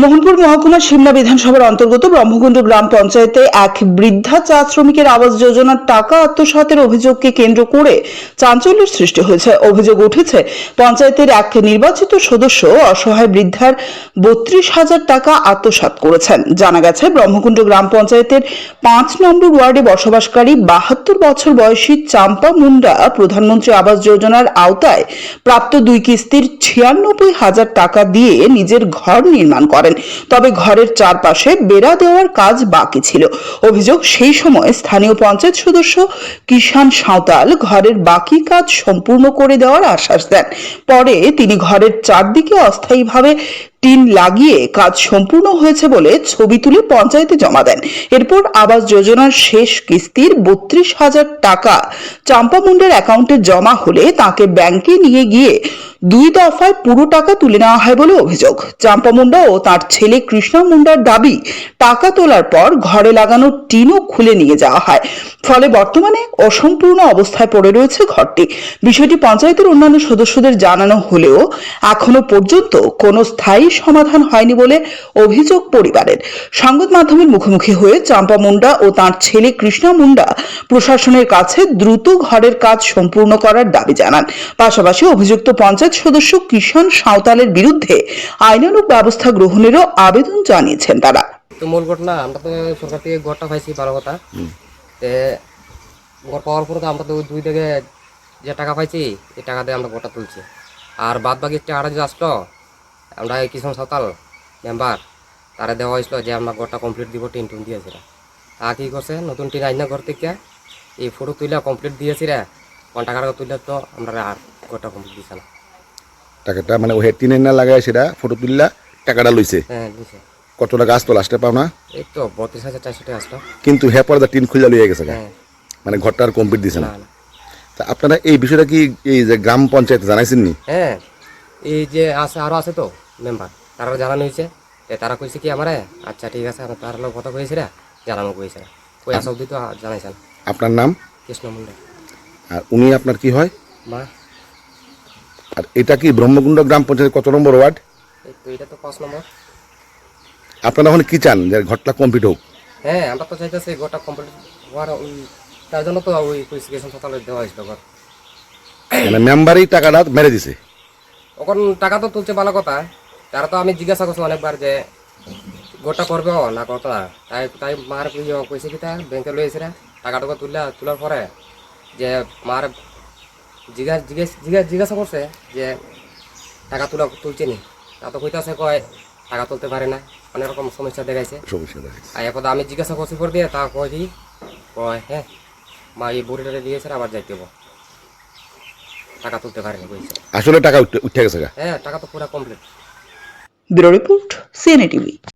মোহনপুর মহকুমা সিমলা বিধানসভার অন্তর্গত ব্রহ্মকুণ্ড গ্রাম পঞ্চায়েতে এক বৃদ্ধা চা শ্রমিকের আবাস যোজনার টাকা আত্মসাতের অভিযোগকে কেন্দ্র করে চাঞ্চল্যের সৃষ্টি হয়েছে। অভিযোগ উঠেছে পঞ্চায়েতের এক নির্বাচিত সদস্য অসহায় বৃদ্ধার ৩২,০০০ টাকা আত্মসাৎ করেছেন। জানা গেছে, ব্রহ্মকুণ্ড গ্রাম পঞ্চায়েতের ৫ নম্বর ওয়ার্ডে বসবাসকারী ৭২ বছর বয়সী চাম্পা মুন্ডা প্রধানমন্ত্রী আবাস যোজনার আওতায় প্রাপ্ত ২ কিস্তির ৯৬,০০০ টাকা দিয়ে নিজের ঘর নির্মাণ করেন। তবে ঘরের চারপাশে বেড়া দেওয়ার কাজ বাকি ছিল। অভিযোগ, সেই সময় স্থানীয় পঞ্চায়েত সদস্য কিষান সাঁওতাল ঘরের বাকি কাজ সম্পূর্ণ করে দেওয়ার আশ্বাস দেন। পরে তিনি ঘরের চারদিকে অস্থায়ীভাবে টিন লাগিয়ে কাজ সম্পূর্ণ হয়েছে বলে ছবি তুলে পঞ্চায়েতে জমা দেন। এরপর আবাস যোজনার শেষ কিস্তির ৩২,০০০ টাকা চাম্পা মুন্ডার অ্যাকাউন্টে জমা হলে তাকে ব্যাংকে নিয়ে গিয়ে ২ দফায় পুরো টাকা তুলে নেওয়া হয় বলে অভিযোগ। চাম্পা মুন্ডা ও তার ছেলে কৃষ্ণা মুন্ডার দাবি, টাকা তোলার পর ঘরে লাগানো টিনও খুলে নিয়ে যাওয়া হয়, ফলে বর্তমানে অসম্পূর্ণ অবস্থায় পড়ে রয়েছে ঘরটি। বিষয়টি পঞ্চায়েতের অন্যান্য সদস্যদের জানানো হলেও এখনো পর্যন্ত কোনো স্থায়ী সমাধান হয়নি বলে অভিযোগ পরিবারের। সংবাদ মাধ্যমের মুখোমুখি হয়ে চাম্পা মুন্ডা ও তার ছেলে কৃষ্ণা মুন্ডা প্রশাসনের কাছে দ্রুত ঘরের কাজ সম্পূর্ণ করার দাবি জানান। পাশাপাশি অভিযুক্ত পঞ্চায়েত সদস্য কিষান সাঁওতালের বিরুদ্ধে আইনানুগ ব্যবস্থা গ্রহণেরও আবেদন জানিয়েছেন তারা। তো মূল ঘটনা, আমরা তো সরকার থেকে ঘরটা পাইছি, ভালো কথা। ঘর পাওয়ার পরে তো আমরা তো 2 থেকে যে টাকা পাইছি, এই টাকা দিয়ে আমরা ঘরটা তুলছি। আর বাদ বাকি টাকাটা যে আসলো, আমরা কিষান সাঁওতাল মেম্বার তারা দেওয়া হয়েছিল যে আমরা ঘরটা কমপ্লিট দিব, টিন টুন দিয়েছি। তা কী করছে, নতুন টিন আইনা ঘর থেকে এই ফটো তুলে কমপ্লিট দিয়েছি রে, টাকা তুললে তো আমরা আর ঘরটা কমপ্লিট দিছে না। টাকাটা মানে ওই টিনে না লাগায় সেটা ফটো তুললা টাকাটা লইছে। হ্যাঁ দিছে। কত টাকা আসতো লাস্টে পাও না? এই তো ৩২,৪০০ টাকা আসলো। কিন্তু হ্যাঁ পরে টিন খুলে লইয়া গেছে। হ্যাঁ, মানে ঘরটা আর কমপ্লিট দিছে না। না। তা আপনারা এই বিষয়টা কি এই যে গ্রাম পঞ্চায়েতে জানাইছেন নি? হ্যাঁ, এই যে আছে আরও আছে তো মেম্বার, তারা জানানো হয়েছে। তারা কইছে কি আমারে, আচ্ছা ঠিক আছে, আমার তার লোক কথা কয়েছে রে, জানানো কইছে। ওই আসা অব্দি তো জানাইছেন। আপনার নাম? কৃষ্ণ মুন্ডা। আর উনি আপনার কি হয়? মা। আর এটা কি ব্রহ্মকুণ্ড গ্রাম পঞ্চায়েত কত নম্বর ওয়ার্ড? এই তো এটা তো 5 নম্বর। আপনারা এখন কি চান যে ঘরটা কমপ্লিট হোক? হ্যাঁ, আমরা তো চাইতেছি গোটা কমপ্লিট হওয়ার, তার জন্য তো ওই কুইসিকেশন সকালে দেওয়া হয়েছিল ঘর। মানে মেম্বারই টাকাটা মেরে দিছে। এখন টাকা তো তুলছে ভালো কথা, তারা তো আমি জিজ্ঞাসা করছি অনেকবার যে গোটা করবে না কত, তাই মার কইছে কি তা ব্যাংকে লইছে রে, টাকাটা তোলার পরে যে মার জিজ্ঞাসা করছে যে টাকা তুলছে নি, তা তো কইতাছে কয় টাকা তুলতে পারে না, অনেক রকম সমস্যা দেখাইছে। আর এরপর আমি জিজ্ঞাসা করছি পর দিয়ে তা কয় কি কয় হ্যাঁ মা এই বুড়িটা দিয়েছে আবার যাইতে হবো, টাকা তুলতে পারেনি কইছে। আসলে টাকা উঠে গেছে। হ্যাঁ, টাকা তো পুরো complete. Bureau report, CNA TV.